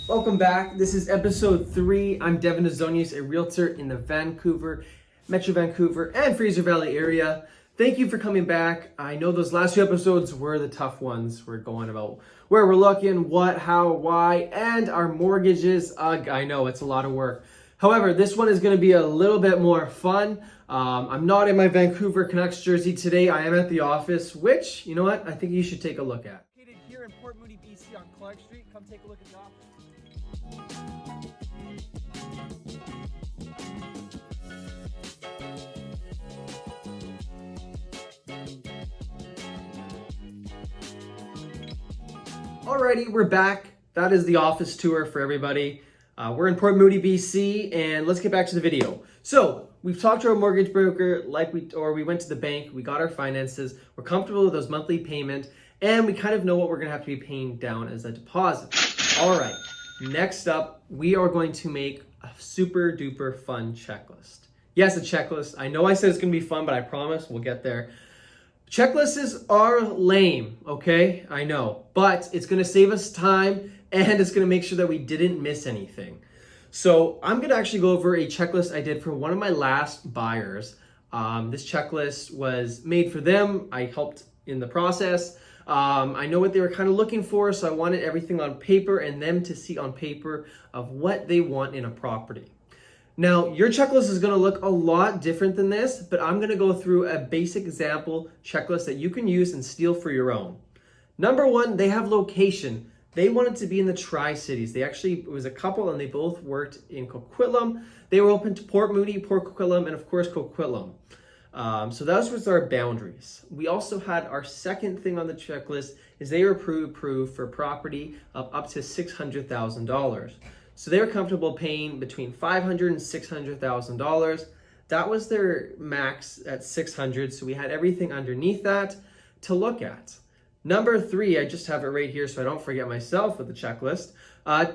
Welcome back. This is episode 3. I'm Devin Azonius, a realtor in the Metro Vancouver, and Fraser Valley area. Thank you for coming back. I know those last 2 episodes were the tough ones. We're going about where we're looking, what, how, why, and our mortgages. I know it's a lot of work. However, this one is going to be a little bit more fun. I'm not in my Vancouver Canucks jersey today. I am at the office, which, you know what, I think you should take a look at. Located here in Port Moody, BC on Clark Street. Come take a look at the office. Alrighty, we're back. That is the office tour for everybody. We're in Port Moody, BC, and let's get back to the video. So we've talked to our mortgage broker, we went to the bank, we got our finances, we're comfortable with those monthly payment, and we kind of know what we're gonna have to be paying down as a deposit. All right, next up, we are going to make a super duper fun checklist. Yes, a checklist. I know I said it's gonna be fun, but I promise we'll get there. Checklists are lame, okay? I know, but it's gonna save us time and it's gonna make sure that we didn't miss anything. So I'm gonna actually go over a checklist I did for one of my last buyers. This checklist was made for them. I helped in the process. I know what they were kind of looking for, so I wanted everything on paper and them to see on paper of what they want in a property. Now, your checklist is going to look a lot different than this, but I'm going to go through a basic example checklist that you can use and steal for your own. Number 1, they have location. They wanted to be in the Tri-Cities. It was a couple and they both worked in Coquitlam. They were open to Port Moody, Port Coquitlam, and of course Coquitlam. So those was our boundaries. We also had our second thing on the checklist is they were approved for property of up to $600,000. So they were comfortable paying between $500,000 and $600,000. That was their max at $600,000. So we had everything underneath that to look at. Number 3, I just have it right here so I don't forget myself with the checklist.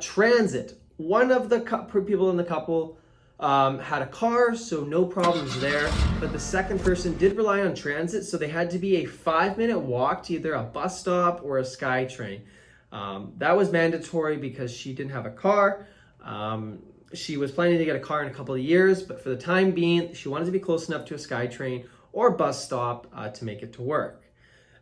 Transit. One of the people in the couple had a car, so no problems there. But the second person did rely on transit, so they had to be a 5-minute walk to either a bus stop or a SkyTrain. That was mandatory because she didn't have a car. She was planning to get a car in a couple of years, but for the time being, she wanted to be close enough to a SkyTrain or bus stop to make it to work.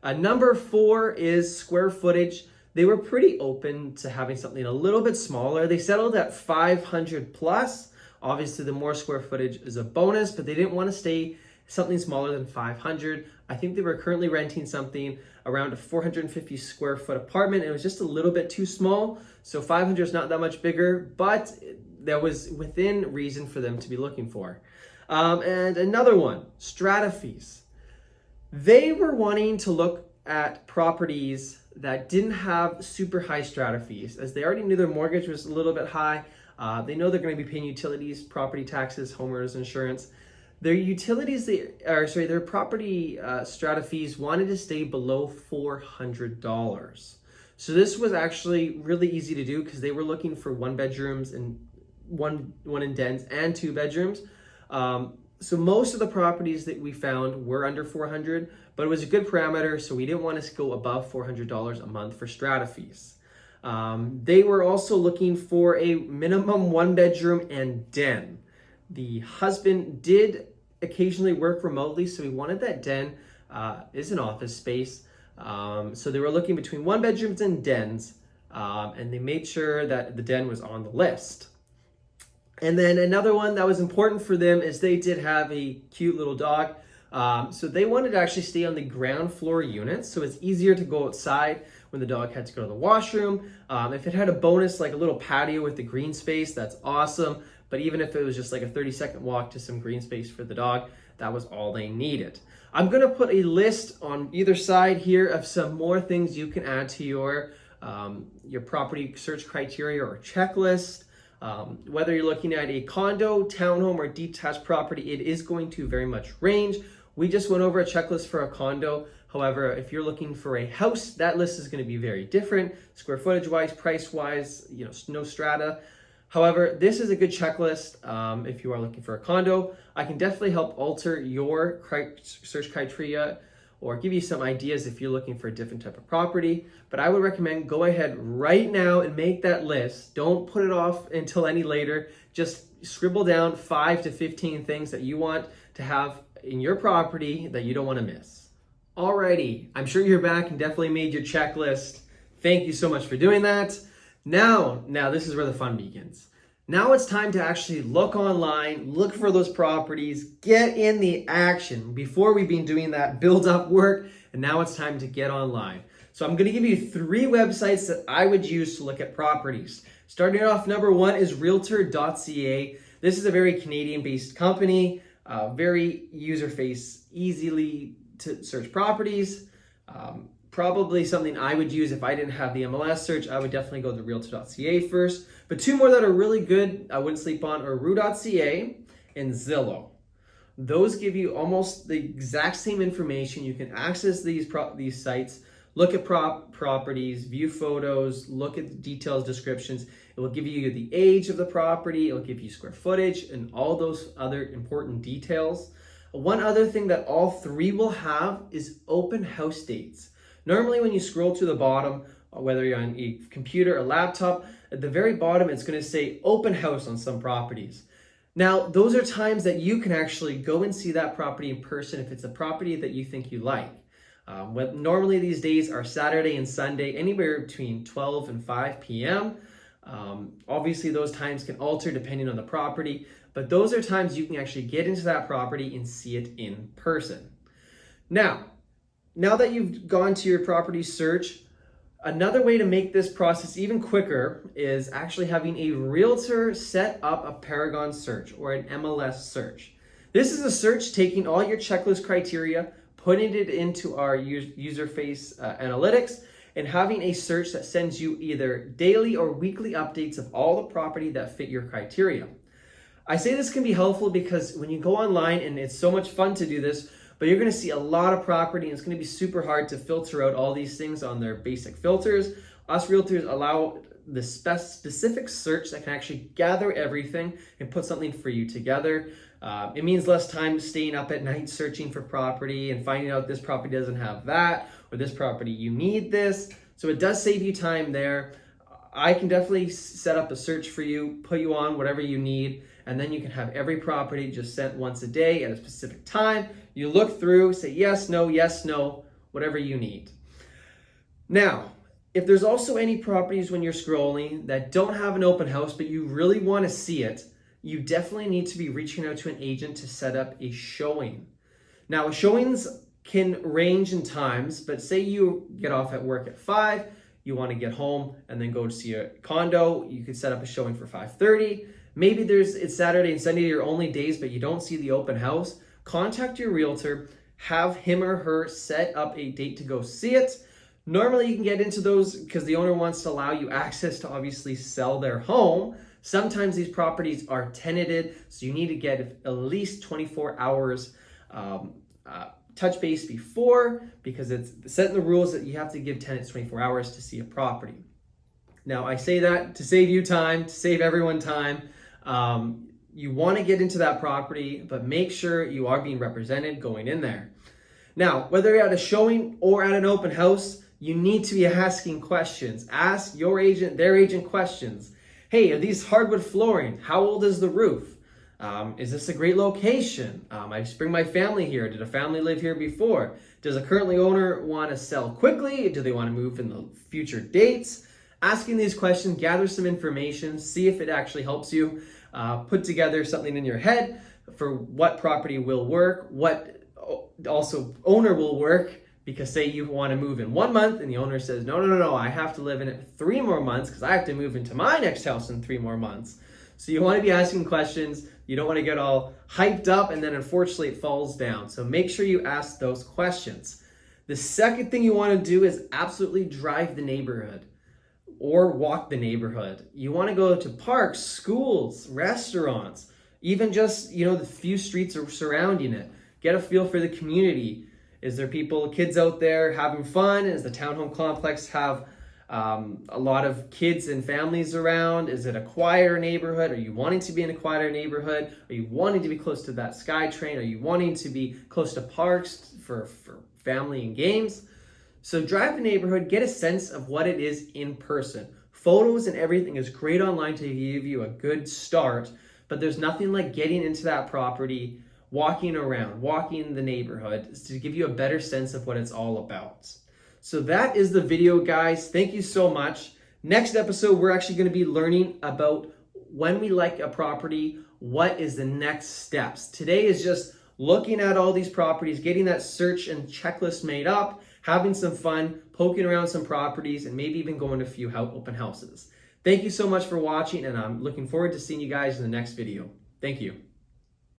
Number 4 is square footage. They were pretty open to having something a little bit smaller. They settled at 500 plus. Obviously, the more square footage is a bonus, but they didn't want to stay something smaller than 500. I think they were currently renting something around a 450 square foot apartment. It was just a little bit too small. So 500 is not that much bigger, but that was within reason for them to be looking for. And another one, strata fees. They were wanting to look at properties that didn't have super high strata fees, as they already knew their mortgage was a little bit high. They know they're going to be paying utilities, property taxes, homeowners insurance. Their property strata fees wanted to stay below $400. So this was actually really easy to do because they were looking for 1 bedrooms and one in dens and 2 bedrooms. So most of the properties that we found were under 400, but it was a good parameter, so we didn't want to go above $400 a month for strata fees. They were also looking for a minimum 1 bedroom and den. The husband did occasionally work remotely, so he wanted that den is an office space. So they were looking between 1 bedrooms and dens, and they made sure that the den was on the list. And then another one that was important for them is they did have a cute little dog. So they wanted to actually stay on the ground floor units, so it's easier to go outside when the dog had to go to the washroom. If it had a bonus, like a little patio with the green space, that's awesome. But even if it was just like a 30-second walk to some green space for the dog, that was all they needed. I'm gonna put a list on either side here of some more things you can add to your property search criteria or checklist. Whether you're looking at a condo, townhome, or detached property, it is going to very much range. We just went over a checklist for a condo. However, if you're looking for a house, that list is going to be very different, square footage wise, price wise, no strata. However, this is a good checklist if you are looking for a condo. I can definitely help alter your search criteria or give you some ideas if you're looking for a different type of property. But I would recommend go ahead right now and make that list. Don't put it off until any later. Just scribble down 5 to 15 things that you want to have in your property that you don't want to miss. Alrighty, I'm sure you're back and definitely made your checklist. Thank you so much for doing that. Now this is where the fun begins. Now it's time to actually look online, look for those properties, get in the action. Before we've been doing that build up work, and now it's time to get online. So I'm gonna give you 3 websites that I would use to look at properties. Starting off, number 1 is realtor.ca. This is a very Canadian-based company, very user-face, easily to search properties. Probably something I would use if I didn't have the MLS search. I would definitely go to realtor.ca first. But 2 more that are really good, I wouldn't sleep on, are roo.ca and Zillow. Those give you almost the exact same information. You can access these sites, look at properties, view photos, look at the details, descriptions. It will give you the age of the property, it will give you square footage, and all those other important details. One other thing that all 3 will have is open house dates. Normally when you scroll to the bottom, whether you're on a computer or laptop, at the very bottom it's going to say open house on some properties. Now those are times that you can actually go and see that property in person if it's a property that you think you like. Normally these days are Saturday and Sunday, anywhere between 12 and 5 p.m. Obviously those times can alter depending on the property, but those are times you can actually get into that property and see it in person. Now that you've gone to your property search, another way to make this process even quicker is actually having a realtor set up a Paragon search or an MLS search. This is a search taking all your checklist criteria, putting it into our user face analytics, and having a search that sends you either daily or weekly updates of all the property that fit your criteria. I say this can be helpful because when you go online, and it's so much fun to do this, but you're going to see a lot of property and it's going to be super hard to filter out all these things on their basic filters. Us realtors allow the specific search that can actually gather everything and put something for you together. It means less time staying up at night searching for property and finding out this property doesn't have that, or this property you need this. So it does save you time there. I can definitely set up a search for you, put you on whatever you need, and then you can have every property just sent once a day at a specific time. You look through, say yes, no, whatever you need. Now, if there's also any properties when you're scrolling that don't have an open house, but you really want to see it, you definitely need to be reaching out to an agent to set up a showing. Now, showings can range in times, but say you get off at work at 5, you want to get home and then go to see a condo, you could set up a showing for 5:30. Maybe it's Saturday and Sunday, your only days, but you don't see the open house. Contact your realtor, have him or her set up a date to go see it. Normally you can get into those because the owner wants to allow you access to obviously sell their home. Sometimes these properties are tenanted, so you need to get at least 24 hours touch base before, because it's set in the rules that you have to give tenants 24 hours to see a property. Now I say that to save you time, to save everyone time. You want to get into that property, but make sure you are being represented going in there. Now, whether you're at a showing or at an open house, you need to be asking questions. Ask your agent, their agent questions. Hey, are these hardwood flooring? How old is the roof? Is this a great location? I just bring my family here. Did a family live here before? Does a currently owner want to sell quickly? Do they want to move in the future dates? Asking these questions, gather some information, see if it actually helps you put together something in your head for what property will work, what also owner will work, because say you want to move in 1 month and the owner says, no, I have to live in it 3 more months because I have to move into my next house in 3 more months. So you want to be asking questions. You don't want to get all hyped up and then unfortunately it falls down. So make sure you ask those questions. The second thing you want to do is absolutely drive the neighborhood or walk the neighborhood. You want to go to parks, schools, restaurants, even just, the few streets surrounding it. Get a feel for the community. Is there kids out there having fun? Does the townhome complex have a lot of kids and families around? Is it a quieter neighborhood? Are you wanting to be in a quieter neighborhood? Are you wanting to be close to that SkyTrain? Are you wanting to be close to parks for family and games. So drive the neighborhood, get a sense of what it is in person. Photos and everything is great online to give you a good start, but there's nothing like getting into that property, walking around, walking the neighborhood to give you a better sense of what it's all about. So that is the video, guys. Thank you so much. Next episode, we're actually going to be learning about when we like a property, what is the next steps. Today is just looking at all these properties, getting that search and checklist made up, having some fun, poking around some properties, and maybe even going to a few open houses. Thank you so much for watching, and I'm looking forward to seeing you guys in the next video. Thank you.